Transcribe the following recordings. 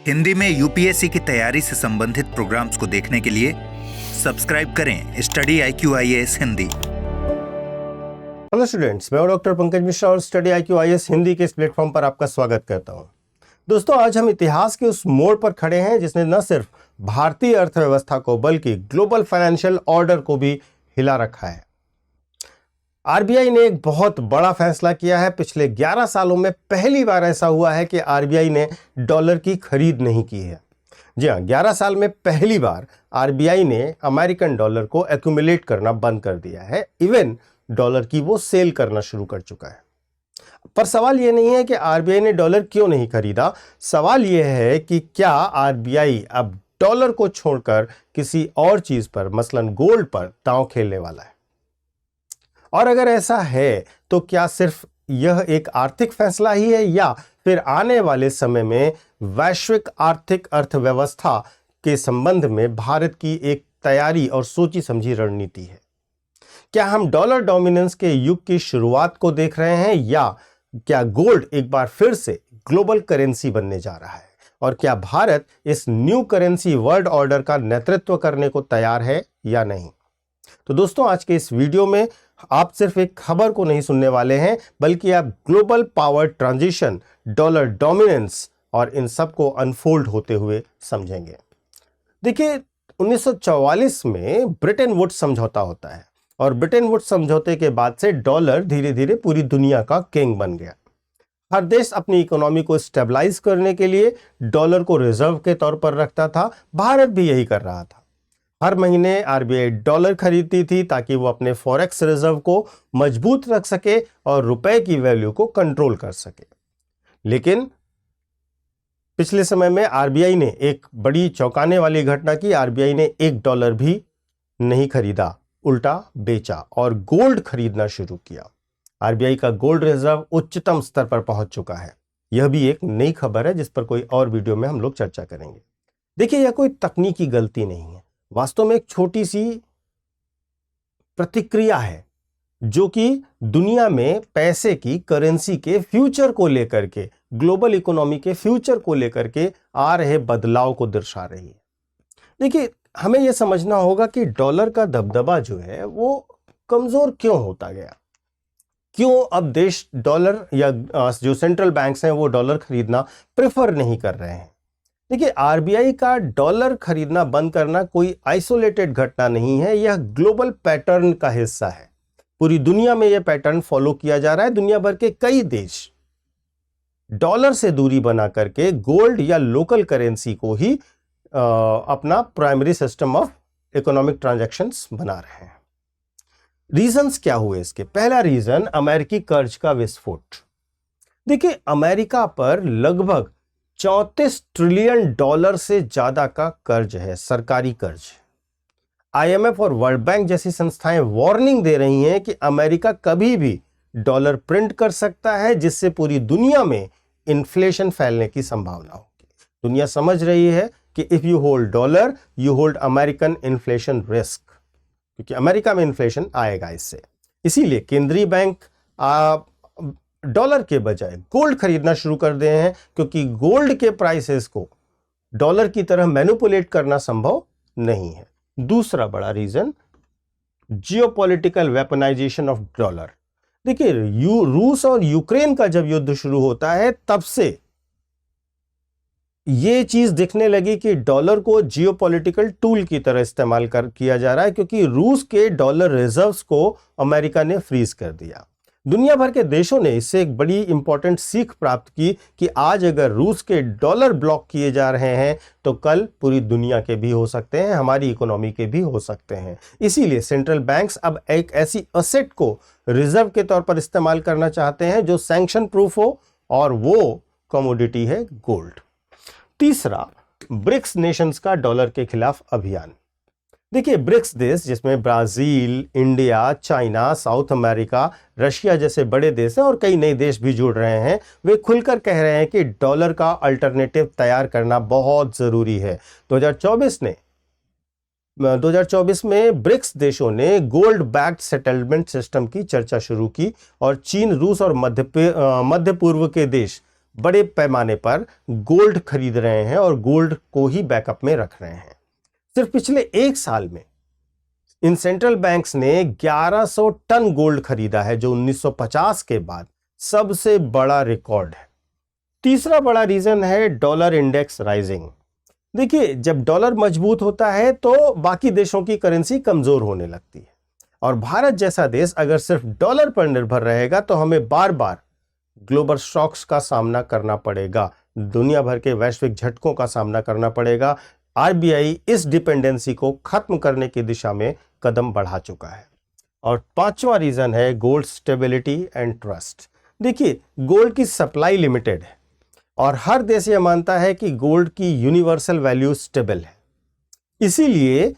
हिंदी में यूपीएससी की तैयारी से संबंधित प्रोग्राम्स को देखने के लिए सब्सक्राइब करें study IQ-IAS Hindi. Hello students, मैं डॉक्टर पंकज मिश्रा और स्टडी IQ-IAS हिंदी के इस प्लेटफॉर्म पर आपका स्वागत करता हूं। दोस्तों, आज हम इतिहास के उस मोड़ पर खड़े हैं जिसने न सिर्फ भारतीय अर्थव्यवस्था को बल्कि ग्लोबल फाइनेंशियल ऑर्डर को भी हिला रखा है। आरबीआई ने एक बहुत बड़ा फैसला किया है। पिछले 11 सालों में पहली बार ऐसा हुआ है कि आरबीआई ने डॉलर की खरीद नहीं की है। जी हाँ, 11 साल में पहली बार आरबीआई ने अमेरिकन डॉलर को एक्यूमुलेट करना बंद कर दिया है। इवन डॉलर की वो सेल करना शुरू कर चुका है। पर सवाल यह नहीं है कि आरबीआई ने डॉलर क्यों नहीं खरीदा। सवाल यह है कि क्या आरबीआई अब डॉलर को छोड़कर किसी और चीज पर, मसलन गोल्ड पर दांव खेलने वाला है। और अगर ऐसा है तो क्या सिर्फ यह एक आर्थिक फैसला ही है या फिर आने वाले समय में वैश्विक आर्थिक अर्थव्यवस्था के संबंध में भारत की एक तैयारी और सोची समझी रणनीति है? क्या हम डॉलर डोमिनेंस के युग की शुरुआत को देख रहे हैं या क्या गोल्ड एक बार फिर से ग्लोबल करेंसी बनने जा रहा है? और क्या भारत इस न्यू करेंसी वर्ल्ड ऑर्डर का नेतृत्व करने को तैयार है या नहीं? तो दोस्तों, आज के इस वीडियो में आप सिर्फ एक खबर को नहीं सुनने वाले हैं, बल्कि आप global power transition, dollar dominance और इन सब को अनफोल्ड होते हुए समझेंगे। देखिए, 1944 में ब्रिटेन वुड्स समझौता होता है और ब्रिटेन वुड्स समझौते के बाद से डॉलर धीरे धीरे पूरी दुनिया का किंग बन गया। हर देश अपनी इकोनॉमी को स्टेबलाइज करने के लिए डॉलर को रिजर्व के तौर पर रखता था। भारत भी यही कर रहा था। हर महीने आरबीआई डॉलर खरीदती थी ताकि वो अपने फॉरेक्स रिजर्व को मजबूत रख सके और रुपए की वैल्यू को कंट्रोल कर सके। लेकिन पिछले समय में आरबीआई ने एक बड़ी चौंकाने वाली घटना की। आरबीआई ने $1 भी नहीं खरीदा, उल्टा बेचा और गोल्ड खरीदना शुरू किया। आरबीआई का गोल्ड रिजर्व उच्चतम स्तर पर पहुंच चुका है। यह भी एक नई खबर है जिस पर कोई और वीडियो में हम लोग चर्चा करेंगे। देखिए, यह कोई तकनीकी गलती नहीं है, वास्तव में एक छोटी सी प्रतिक्रिया है जो कि दुनिया में पैसे की, करेंसी के फ्यूचर को लेकर के, ग्लोबल इकोनॉमी के फ्यूचर को लेकर के आ रहे बदलाव को दर्शा रही है। देखिए, हमें यह समझना होगा कि डॉलर का दबदबा जो है वो कमजोर क्यों होता गया। क्यों अब देश डॉलर या जो सेंट्रल बैंक्स हैं वो डॉलर खरीदना प्रेफर नहीं कर रहे हैं। देखिए, आरबीआई का डॉलर खरीदना बंद करना कोई आइसोलेटेड घटना नहीं है, यह ग्लोबल पैटर्न का हिस्सा है। पूरी दुनिया में यह पैटर्न फॉलो किया जा रहा है। दुनिया भर के कई देश डॉलर से दूरी बना करके गोल्ड या लोकल करेंसी को ही अपना primary system of economic transactions बना रहे हैं। रीजंस क्या हुए इसके? पहला रीजन, अमेरिकी कर्ज का विस्फोट। देखिए, अमेरिका पर लगभग $34 ट्रिलियन से ज्यादा का कर्ज है, सरकारी कर्ज। आईएमएफ और वर्ल्ड बैंक जैसी संस्थाएं वार्निंग दे रही हैं कि अमेरिका कभी भी डॉलर प्रिंट कर सकता है जिससे पूरी दुनिया में इन्फ्लेशन फैलने की संभावना होगी। दुनिया समझ रही है कि if you hold dollar you hold American inflation risk, क्योंकि अमेरिका में इन्फ्लेशन आएगा इससे। इसीलिए केंद्रीय बैंक डॉलर के बजाय गोल्ड खरीदना शुरू कर दे हैं, क्योंकि गोल्ड के प्राइसेस को डॉलर की तरह मैनिपुलेट करना संभव नहीं है। दूसरा बड़ा reason, geopolitical weaponisation of dollar. देखिए, रूस और यूक्रेन का जब युद्ध शुरू होता है तब से यह चीज दिखने लगी कि डॉलर को जियोपॉलिटिकल टूल की तरह इस्तेमाल किया जा रहा है, क्योंकि रूस के डॉलर रिजर्व्स को अमेरिका ने फ्रीज कर दिया। दुनिया भर के देशों ने इससे एक बड़ी इंपॉर्टेंट सीख प्राप्त की कि आज अगर रूस के डॉलर ब्लॉक किए जा रहे हैं तो कल पूरी दुनिया के भी हो सकते हैं, हमारी इकोनॉमी के भी हो सकते हैं। इसीलिए सेंट्रल बैंक्स अब एक ऐसी एसेट को रिजर्व के तौर पर इस्तेमाल करना चाहते हैं जो सैंक्शन प्रूफ हो, और वो कमोडिटी है गोल्ड। तीसरा, ब्रिक्स नेशंस का डॉलर के खिलाफ अभियान। देखिए, ब्रिक्स देश जिसमें Brazil, India, China, south America, Russia जैसे बड़े देश हैं और कई नए देश भी जुड़ रहे हैं, वे खुलकर कह रहे हैं कि डॉलर का अल्टरनेटिव तैयार करना बहुत जरूरी है। 2024 में ब्रिक्स देशों ने गोल्ड बैक्ड सेटलमेंट सिस्टम की चर्चा शुरू की और चीन, रूस और मध्य पूर्व के देश बड़े पैमाने पर गोल्ड खरीद रहे हैं और गोल्ड को ही बैकअप में रख रहे हैं। सिर्फ पिछले एक साल में इन सेंट्रल बैंक्स ने 1100 टन गोल्ड खरीदा है, जो 1950 के बाद सबसे बड़ा रिकॉर्ड है। तीसरा बड़ा रीजन है डॉलर इंडेक्स राइजिंग। देखिए, जब डॉलर मजबूत होता है तो बाकी देशों की करेंसी कमजोर होने लगती है, और भारत जैसा देश अगर सिर्फ डॉलर पर निर्भर रहेगा तो हमें बार बार ग्लोबल शॉक्स का सामना करना पड़ेगा, दुनिया भर के वैश्विक झटकों का सामना करना पड़ेगा। आरबीआई इस डिपेंडेंसी को खत्म करने की दिशा में कदम बढ़ा चुका है। और पांचवा रीजन है गोल्ड स्टेबिलिटी एंड ट्रस्ट। देखिए, गोल्ड की सप्लाई लिमिटेड है और हर देश यह मानता है कि गोल्ड की यूनिवर्सल वैल्यू स्टेबल है। इसीलिए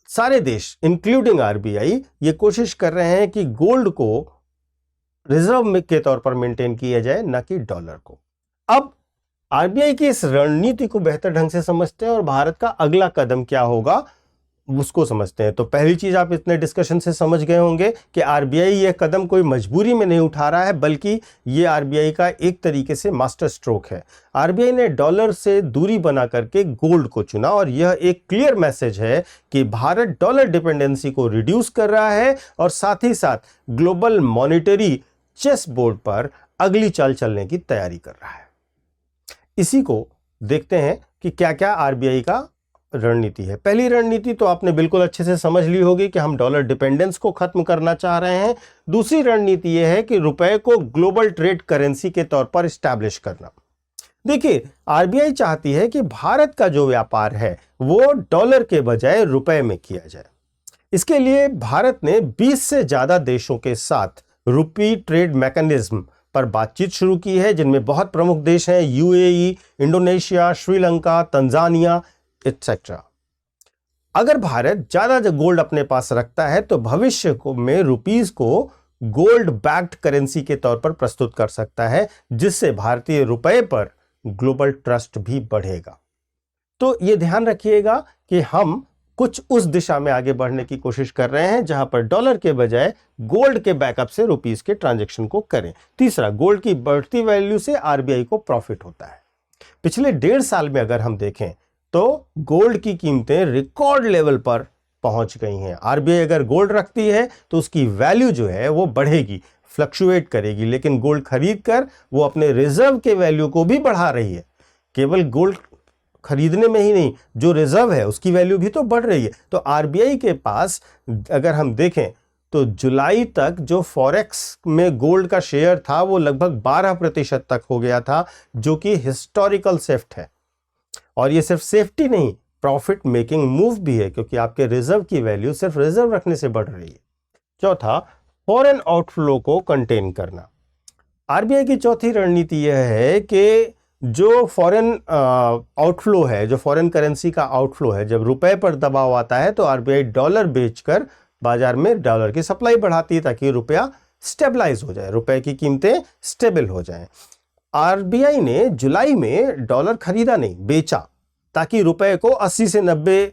सारे देश इंक्लूडिंग आरबीआई ये कोशिश कर रहे हैं कि गोल्ड को रिजर्व के तौर पर मेंटेन किया जाए, न कि डॉलर को। अब आरबीआई की इस रणनीति को बेहतर ढंग से समझते हैं और भारत का अगला कदम क्या होगा उसको समझते हैं। तो पहली चीज आप इतने डिस्कशन से समझ गए होंगे कि आरबीआई यह कदम कोई मजबूरी में नहीं उठा रहा है, बल्कि यह आरबीआई का एक तरीके से मास्टर स्ट्रोक है। आरबीआई ने डॉलर से दूरी बना करके गोल्ड को चुना और यह एक क्लियर मैसेज है कि भारत डॉलर डिपेंडेंसी को रिड्यूस कर रहा है और साथ ही साथ ग्लोबल मॉनिटरी चेस बोर्ड पर अगली चाल चलने की तैयारी कर रहा है। इसी को देखते हैं कि क्या क्या आरबीआई का रणनीति है। पहली रणनीति तो आपने बिल्कुल अच्छे से समझ ली होगी कि हम डॉलर डिपेंडेंस को खत्म करना चाह रहे हैं। दूसरी रणनीति यह है कि रुपए को ग्लोबल ट्रेड करेंसी के तौर पर एस्टैब्लिश करना। देखिए, आरबीआई चाहती है कि भारत का जो व्यापार है वो डॉलर के बजाय रुपए में किया जाए। इसके लिए भारत ने 20 से ज्यादा देशों के साथ रुपी ट्रेड मैकेनिज्म पर बातचीत शुरू की है, जिनमें बहुत प्रमुख देश हैं UAE, Indonesia, Sri Lanka, Tanzania etcetera. अगर भारत ज्यादा गोल्ड अपने पास रखता है तो भविष्य में रुपीस को गोल्ड बैक्ड करेंसी के तौर पर प्रस्तुत कर सकता है, जिससे भारतीय रुपए पर ग्लोबल ट्रस्ट भी बढ़ेगा। तो यह ध्यान रखिएगा कि हम कुछ उस दिशा में आगे बढ़ने की कोशिश कर रहे हैं जहां पर डॉलर के बजाय गोल्ड के बैकअप से रुपीस के ट्रांजैक्शन को करें। तीसरा, गोल्ड की बढ़ती वैल्यू से आरबीआई को प्रॉफिट होता है। पिछले 1.5 साल में अगर हम देखें तो गोल्ड की कीमतें रिकॉर्ड लेवल पर पहुंच गई हैं। आरबीआई अगर गोल्ड रखती है तो उसकी वैल्यू जो है वो बढ़ेगी, फ्लक्चुएट करेगी, लेकिन गोल्ड खरीद कर वो अपने रिजर्व के वैल्यू को भी बढ़ा रही है। केवल गोल्ड खरीदने में ही नहीं, जो रिजर्व है उसकी वैल्यू भी तो बढ़ रही है। तो आरबीआई के पास अगर हम देखें तो जुलाई तक जो फॉरेक्स में गोल्ड का शेयर था वो लगभग 12% तक हो गया था, जो कि हिस्टोरिकल सेफ्ट है। और ये सिर्फ सेफ्टी नहीं, प्रॉफिट मेकिंग मूव भी है, क्योंकि आपके रिजर्व की वैल्यू सिर्फ रिजर्व रखने से बढ़ रही है। चौथा, फॉरेन आउटफ्लो को कंटेन करना। आरबीआई की चौथी रणनीति यह है कि जो फॉरेन आउटफ्लो है, जो फॉरेन करेंसी का आउटफ्लो है, जब रुपए पर दबाव आता है तो आरबीआई डॉलर बेचकर बाजार में डॉलर की सप्लाई बढ़ाती है ताकि रुपया स्टेबलाइज हो जाए, रुपए की कीमतें स्टेबल हो जाएं। आरबीआई ने जुलाई में डॉलर खरीदा नहीं, बेचा, ताकि रुपए को 80 से 90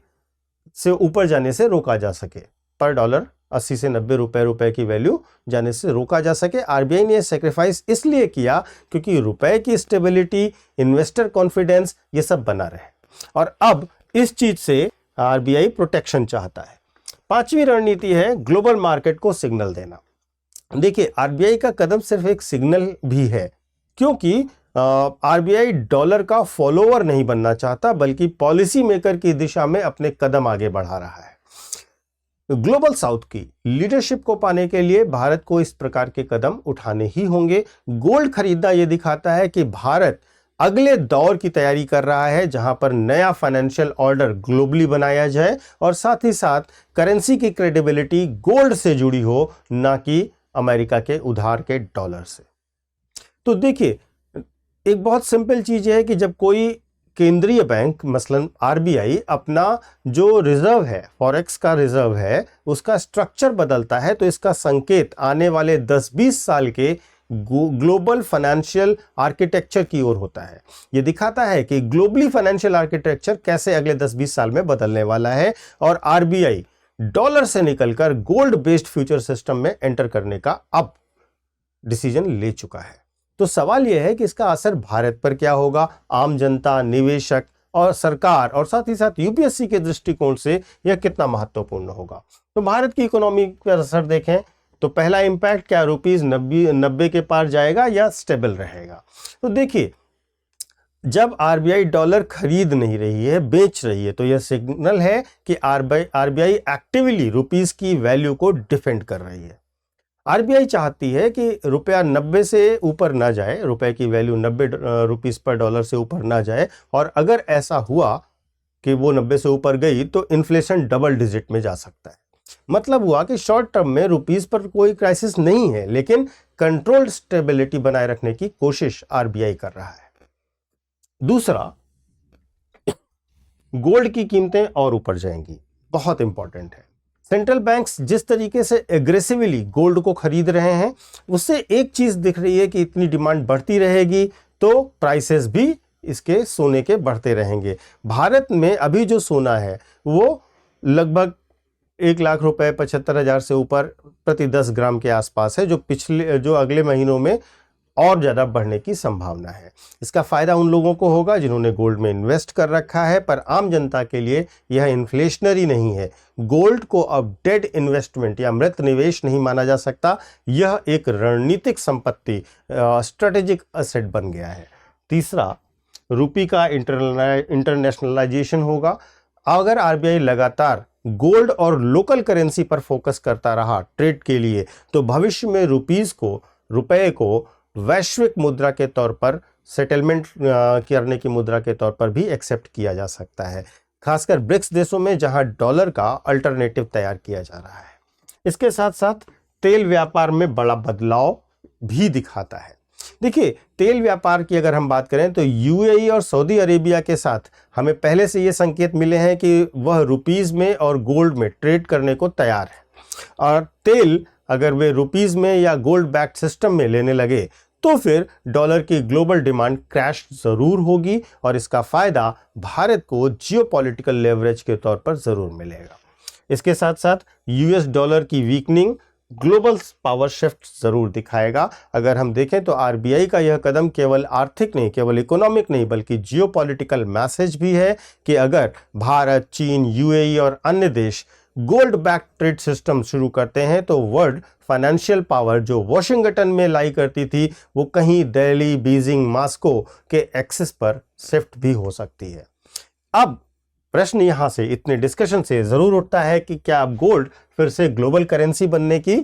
से ऊपर जाने से रोका जा सके। पर डॉलर 80 से 90 रुपए की वैल्यू जाने से रोका जा सके। आरबीआई ने सैक्रिफाइस इसलिए किया क्योंकि रुपए की स्टेबिलिटी, इन्वेस्टर कॉन्फिडेंस, ये सब बना रहे। और अब इस चीज से आरबीआई प्रोटेक्शन चाहता है। पांचवी रणनीति है ग्लोबल मार्केट को सिग्नल देना। देखिए, आरबीआई का कदम सिर्फ एक सिग्नल भी है, क्योंकि आरबीआई डॉलर का फॉलोअर नहीं बनना चाहता, बल्कि पॉलिसी मेकर की दिशा में अपने कदम आगे बढ़ा रहा है। ग्लोबल साउथ की लीडरशिप को पाने के लिए भारत को इस प्रकार के कदम उठाने ही होंगे। गोल्ड खरीदना यह दिखाता है कि भारत अगले दौर की तैयारी कर रहा है, जहां पर नया फाइनेंशियल ऑर्डर ग्लोबली बनाया जाए और साथ ही साथ करेंसी की क्रेडिबिलिटी गोल्ड से जुड़ी हो, ना कि अमेरिका के उधार के डॉलर से। तो देखिए, एक बहुत सिंपल चीज है कि जब कोई केंद्रीय बैंक मसलन आरबीआई अपना जो रिजर्व है, फॉरेक्स का रिजर्व है, उसका स्ट्रक्चर बदलता है, तो इसका संकेत आने वाले 10-20 साल के ग्लोबल फाइनेंशियल आर्किटेक्चर की ओर होता है। यह दिखाता है कि ग्लोबली फाइनेंशियल आर्किटेक्चर कैसे अगले 10-20 साल में बदलने वाला है और आरबीआई डॉलर से निकलकर गोल्ड बेस्ड फ्यूचर सिस्टम में एंटर करने का अब डिसीजन ले चुका है। तो सवाल यह है कि इसका असर भारत पर क्या होगा, आम जनता, निवेशक और सरकार और साथ ही साथ यूपीएससी के दृष्टिकोण से यह कितना महत्वपूर्ण होगा। तो भारत की इकोनॉमी पर असर देखें तो पहला इंपैक्ट क्या, रुपीज 90 के पार जाएगा या स्टेबल रहेगा। तो देखिए, जब आरबीआई डॉलर खरीद नहीं रही है, बेच रही है, तो यह सिग्नल है कि आरबीआई एक्टिवली रुपीस की वैल्यू को डिफेंड कर रही है। आरबीआई चाहती है कि रुपया 90 से ऊपर ना जाए, रुपए की वैल्यू 90 रुपीस पर डॉलर से ऊपर ना जाए, और अगर ऐसा हुआ कि वो 90 से ऊपर गई तो इन्फ्लेशन डबल डिजिट में जा सकता है। मतलब हुआ कि शॉर्ट टर्म में रुपीस पर कोई क्राइसिस नहीं है, लेकिन कंट्रोल्ड स्टेबिलिटी बनाए रखने की कोशिश आरबीआई कर रहा है। दूसरा, गोल्ड की कीमतें और ऊपर जाएंगी, बहुत इंपॉर्टेंट है। सेंट्रल बैंक्स जिस तरीके से एग्रेसिवली गोल्ड को खरीद रहे हैं, उससे एक चीज दिख रही है कि इतनी डिमांड बढ़ती रहेगी तो प्राइसेस भी इसके सोने के बढ़ते रहेंगे। भारत में अभी जो सोना है वो लगभग 1 लाख रुपए 75,000 से ऊपर प्रति 10 ग्राम के आसपास है, जो अगले महीनों में और ज्यादा बढ़ने की संभावना है। इसका फायदा उन लोगों को होगा जिन्होंने गोल्ड में इन्वेस्ट कर रखा है, पर आम जनता के लिए यह इन्फ्लेशनरी नहीं है। गोल्ड को अब डेड इन्वेस्टमेंट या मृत निवेश नहीं माना जा सकता, यह एक रणनीतिक संपत्ति, स्ट्रेटेजिक एसेट बन गया है। तीसरा, रुपये का इंटरनेशनलाइजेशन होगा। अगर आरबीआई लगातार गोल्ड और लोकल करेंसी पर फोकस करता रहा ट्रेड के लिए, तो भविष्य में रुपए को वैश्विक मुद्रा के तौर पर सेटलमेंट करने की मुद्रा के तौर पर भी एक्सेप्ट किया जा सकता है, खासकर ब्रिक्स देशों में जहां डॉलर का अल्टरनेटिव तैयार किया जा रहा है। इसके साथ साथ तेल व्यापार में बड़ा बदलाव भी दिखाता है। देखिए, तेल व्यापार की अगर हम बात करें तो यूएई और सऊदी अरेबिया के साथ हमें पहले से ये संकेत मिले हैं कि वह रुपीस में और गोल्ड में ट्रेड करने को तैयार है, और तेल अगर वे रुपीस में या गोल्ड बैक्ड सिस्टम में लेने लगे तो फिर डॉलर की ग्लोबल डिमांड क्रैश जरूर होगी, और इसका फायदा भारत को जियोपॉलिटिकल लेवरेज के तौर पर जरूर मिलेगा। इसके साथ साथ यूएस डॉलर की वीकनिंग ग्लोबल पावर शिफ्ट जरूर दिखाएगा। अगर हम देखें तो आरबीआई का यह कदम केवल आर्थिक नहीं, केवल इकोनॉमिक नहीं, बल्कि जियोपॉलिटिकल मैसेज भी है कि अगर भारत, चीन, यूएई और अन्य देश गोल्ड बैक ट्रेड सिस्टम शुरू करते हैं तो वर्ल्ड फाइनेंशियल पावर जो वॉशिंगटन में लाई करती थी, वो कहीं दिल्ली, बीजिंग, मॉस्को के एक्सिस पर शिफ्ट भी हो सकती है। अब प्रश्न यहां से, इतने डिस्कशन से जरूर उठता है कि क्या अब गोल्ड फिर से ग्लोबल करेंसी बनने की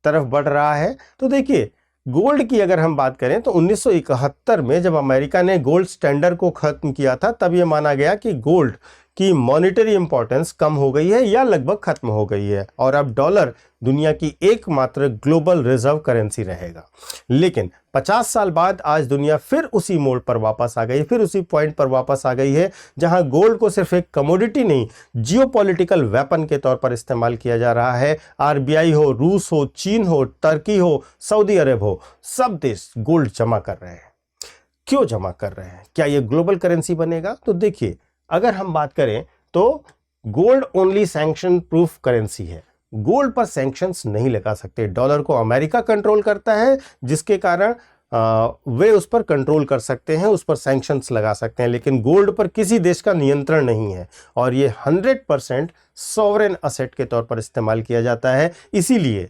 तरफ बढ़ रहा है? तो देखिए, गोल्ड की अगर हम बात करें तो 1971 में जब अमेरिका ने गोल्ड स्टैंडर्ड को खत्म किया था, तब यह माना गया कि गोल्ड की मॉनेटरी इंपॉर्टेंस कम हो गई है या लगभग खत्म हो गई है, और अब डॉलर दुनिया की एकमात्र ग्लोबल रिजर्व करेंसी रहेगा। लेकिन 50 साल बाद आज दुनिया फिर उसी मोड़ पर वापस आ गई, फिर उसी पॉइंट पर वापस आ गई है जहां गोल्ड को सिर्फ एक कमोडिटी नहीं, जियोपॉलिटिकल वेपन के तौर पर इस्तेमाल किया जा रहा है। आरबीआई हो, रूस हो, चीन हो, टर्की हो, सऊदी अरब हो, सब देश गोल्ड जमा कर रहे हैं। क्यों जमा कर रहे हैं? क्या यह ग्लोबल करेंसी बनेगा? तो देखिए, अगर हम बात करें तो gold only sanction proof currency है, गोल्ड पर सैंक्शंस नहीं लगा सकते। डॉलर को अमेरिका कंट्रोल करता है, जिसके कारण वे उस पर कंट्रोल कर सकते हैं, उस पर सैंक्शंस लगा सकते हैं, लेकिन गोल्ड पर किसी देश का नियंत्रण नहीं है, और ये 100% सॉवरेन असेट के तौर पर इस्तेमाल किया जाता है। इसीलिए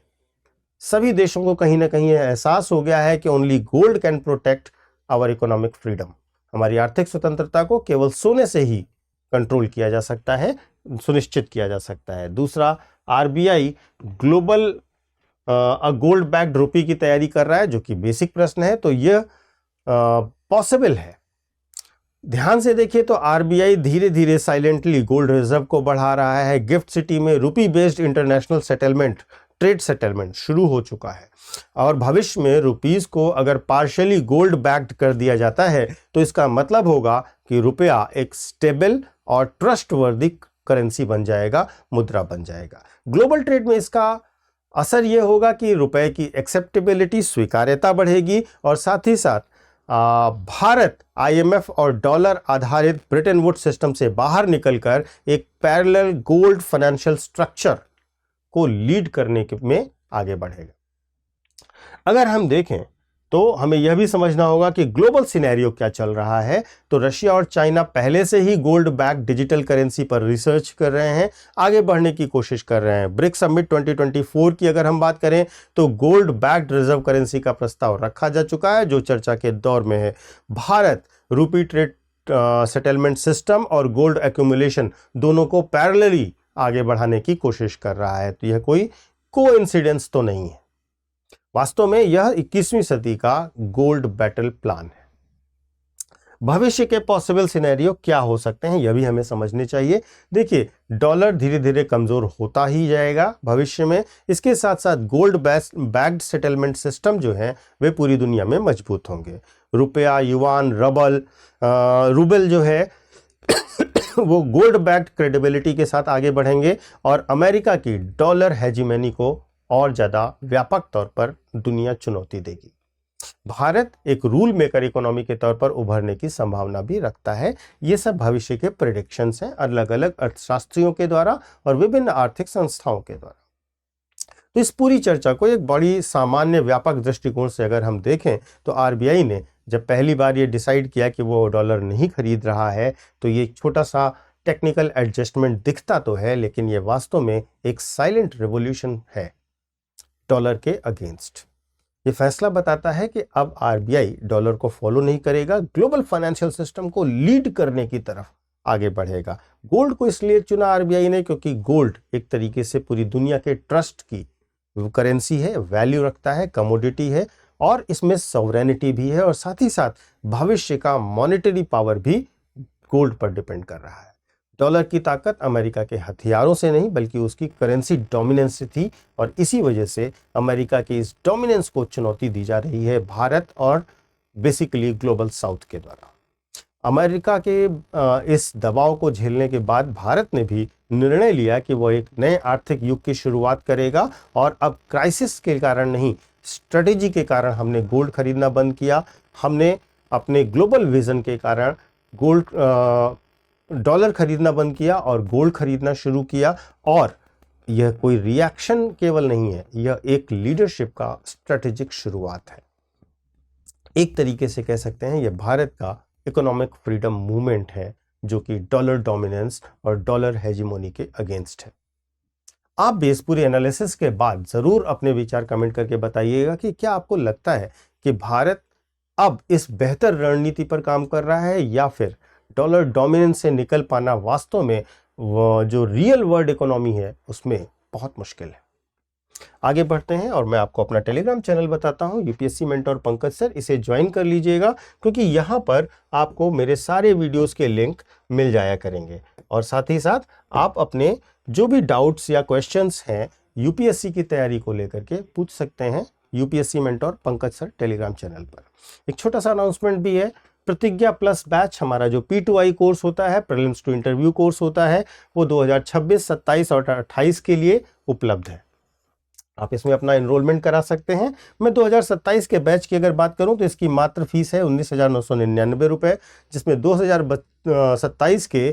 सभी देशों को कहीं ना कहीं एहसास हो गया है कि only gold can protect our economic freedom. हमारी आर्थिक स्वतंत्रता को केवल सोने से ही कंट्रोल किया जा सकता है, सुनिश्चित किया जा सकता है। दूसरा, आरबीआई ग्लोबल गोल्ड बैक्ड रुपये की तैयारी कर रहा है, जो कि बेसिक प्रश्न है, तो यह पॉसिबल है। ध्यान से देखिए तो आरबीआई धीरे धीरे साइलेंटली गोल्ड रिजर्व को बढ़ा रहा है। गिफ्ट सिटी में rupee based international settlement, trade settlement शुरू हो चुका है, और भविष्य में रुपीस को अगर पार्शियली गोल्ड बैक्ड कर दिया जाता है तो इसका मतलब होगा कि रुपया एक स्टेबल और ट्रस्टवर्दी करेंसी बन जाएगा, मुद्रा बन जाएगा। ग्लोबल ट्रेड में इसका असर यह होगा कि रुपए की एक्सेप्टेबिलिटी, स्वीकार्यता बढ़ेगी, और साथ ही साथ भारत आईएमएफ और डॉलर आधारित ब्रिटेन वुड्स सिस्टम से बाहर निकलकर एक पैरेलल गोल्ड फाइनेंशियल स्ट्रक्चर को लीड करने में आगे बढ़ेगा। अगर हम देखें तो हमें यह भी समझना होगा कि ग्लोबल सिनेरियो क्या चल रहा है। तो रशिया और चाइना पहले से ही गोल्ड बैक्ड डिजिटल करेंसी पर रिसर्च कर रहे हैं, आगे बढ़ने की कोशिश कर रहे हैं। ब्रिक्स समिट 2024 की अगर हम बात करें तो गोल्ड बैक्ड रिजर्व करेंसी का प्रस्ताव रखा जा चुका है, जो चर्चा के दौर में है। भारत रूपी ट्रेड सेटलमेंट सिस्टम और गोल्ड एक्यूमुलेशन दोनों को पैरेलली आगे बढ़ाने की कोशिश कर रहा है। तो यह कोई कोइंसिडेंस तो नहीं है, वास्तव में यह 21वीं सदी का गोल्ड बैटल प्लान है। भविष्य के पॉसिबल सिनेरियो क्या हो सकते हैं, यह भी हमें समझने चाहिए। देखिए, डॉलर धीरे धीरे कमजोर होता ही जाएगा भविष्य में। इसके साथ साथ गोल्ड बैक्ड सेटलमेंट सिस्टम जो है वे पूरी दुनिया में मजबूत होंगे। रुपया, युआन, रूबल जो है वो गोल्ड बैक्ड क्रेडिबिलिटी के साथ आगे बढ़ेंगे और अमेरिका की डॉलर हेजिमनी को और ज्यादा व्यापक तौर पर दुनिया चुनौती देगी। भारत एक रूल मेकर इकोनॉमी के तौर पर उभरने की संभावना भी रखता है। ये सब भविष्य के प्रेडिक्शंस हैं अलग अलग अर्थशास्त्रियों के द्वारा और विभिन्न आर्थिक संस्थाओं के द्वारा। तो इस पूरी चर्चा को एक बड़ी सामान्य व्यापक दृष्टिकोण से अगर हम देखें तो आरबीआई ने जब पहली बार ये डिसाइड किया कि वो डॉलर नहीं खरीद रहा है, तो ये छोटा सा टेक्निकल एडजस्टमेंट दिखता तो है, लेकिन ये वास्तव में एक साइलेंट रिवॉल्यूशन है डॉलर के अगेंस्ट। ये फैसला बताता है कि अब आरबीआई डॉलर को फॉलो नहीं करेगा, ग्लोबल फाइनेंशियल सिस्टम को लीड करने की तरफ आगे बढ़ेगा। गोल्ड को इसलिए चुना आरबीआई ने क्योंकि गोल्ड एक तरीके से पूरी दुनिया के ट्रस्ट की करेंसी है, वैल्यू रखता है, कमोडिटी है और इसमें सॉवरेनिटी भी है और साथ ही साथ भविष्य का मॉनेटरी पावर भी गोल्ड पर डिपेंड कर रहा है। डॉलर की ताकत अमेरिका के हथियारों से नहीं बल्कि उसकी करेंसी डोमिनेंस से थी और इसी वजह से अमेरिका की इस डोमिनेंस को चुनौती दी जा रही है भारत और बेसिकली ग्लोबल साउथ के द्वारा। अमेरिका के इस दबाव को झेलने के बाद भारत ने भी निर्णय लिया कि वो एक नए आर्थिक युग की शुरुआत करेगा और अब क्राइसिस के कारण नहीं, स्ट्रेटेजी के कारण हमने गोल्ड खरीदना बंद किया। हमने अपने ग्लोबल विजन के कारण डॉलर खरीदना बंद किया और गोल्ड खरीदना शुरू किया। और यह कोई रिएक्शन केवल नहीं है, यह एक लीडरशिप का स्ट्रेटेजिक शुरुआत है। एक तरीके से कह सकते हैं यह भारत का इकोनॉमिक फ्रीडम मूवमेंट है जो कि डॉलर डोमिनेंस और डॉलर हेजिमोनी के अगेंस्ट है। आप भी इस पूरे एनालिसिस के बाद जरूर अपने विचार कमेंट करके बताइएगा कि क्या आपको लगता है कि भारत अब इस बेहतर रणनीति पर काम कर रहा है या फिर डॉलर डोमिनेंस से निकल पाना वास्तव में जो रियल वर्ल्ड इकोनॉमी है उसमें बहुत मुश्किल है। आगे बढ़ते हैं और मैं आपको अपना टेलीग्राम चैनल बताता हूं, यूपीएससी मेंटोर पंकज सर। इसे ज्वाइन कर लीजिएगा क्योंकि यहां पर आपको मेरे सारे वीडियोस के लिंक मिल जाया करेंगे और साथ ही साथ आप अपने जो भी डाउट्स या क्वेश्चंस हैं यूपीएससी की तैयारी को लेकर के पूछ सकते हैं UPSC mentor Pankaj sir Telegram channel पर। एक छोटा सा अनाउंसमेंट भी है, प्रतिज्ञा प्लस बैच हमारा जो P2I कोर्स होता है, प्रीलिम्स टू इंटरव्यू कोर्स होता है, वो 2026, 27 और 28 के लिए उपलब्ध है। आप इसमें अपना एनरोलमेंट करा सकते हैं। मैं 2027 के बैच की अगर बात करूं तो इसकी मात्र फीस है 19,999 रुपये, जिसमें 2027 के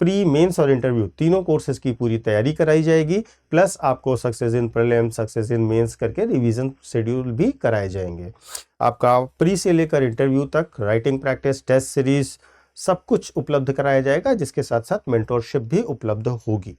प्री, मेंस और इंटरव्यू तीनों कोर्सेज की पूरी तैयारी कराई जाएगी। प्लस आपको success in prelims, success in mains करके रिवीजन शेड्यूल भी कराए जाएंगे। आपका प्री से लेकर इंटरव्यू तक राइटिंग प्रैक्टिस, टेस्ट सीरीज सब कुछ उपलब्ध कराया जाएगा, जिसके साथ साथ मेंटोरशिप भी उपलब्ध होगी।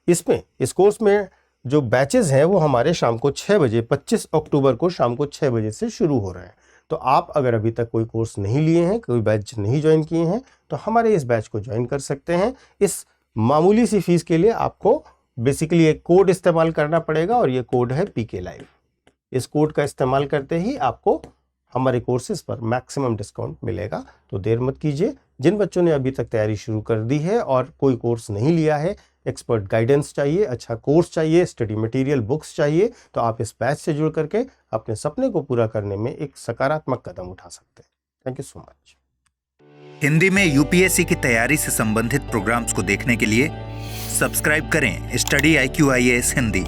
इस कोर्स में जो बैचेस हैं वो हमारे शाम को 6 बजे 25 अक्टूबर को शाम को 6 बजे से शुरू हो रहे हैं। तो आप अगर अभी तक कोई कोर्स नहीं लिए हैं, कोई बैच नहीं ज्वाइन किए हैं, तो हमारे इस बैच को ज्वाइन कर सकते हैं। इस मामूली सी फीस के लिए आपको बेसिकली एक कोड इस्तेमाल करना पड़ेगा और ये कोड है PK Live। इस कोड का इस्तेमाल करते ही आपको हमारे कोर्सेज पर मैक्सिमम डिस्काउंट मिलेगा। तो देर मत कीजिए। जिन बच्चों ने अभी तक तैयारी शुरू कर दी है और कोई कोर्स नहीं लिया है, एक्सपर्ट गाइडेंस चाहिए, अच्छा कोर्स चाहिए, स्टडी मटेरियल, बुक्स चाहिए, तो आप इस बैच से जुड़ करके अपने सपने को पूरा करने में एक सकारात्मक कदम उठा सकते हैं। Thank you so much. Hindi में यूपीएससी की तैयारी से संबंधित प्रोग्राम्स को देखने के लिए सब्सक्राइब करें स्टडी IQ IAS हिंदी।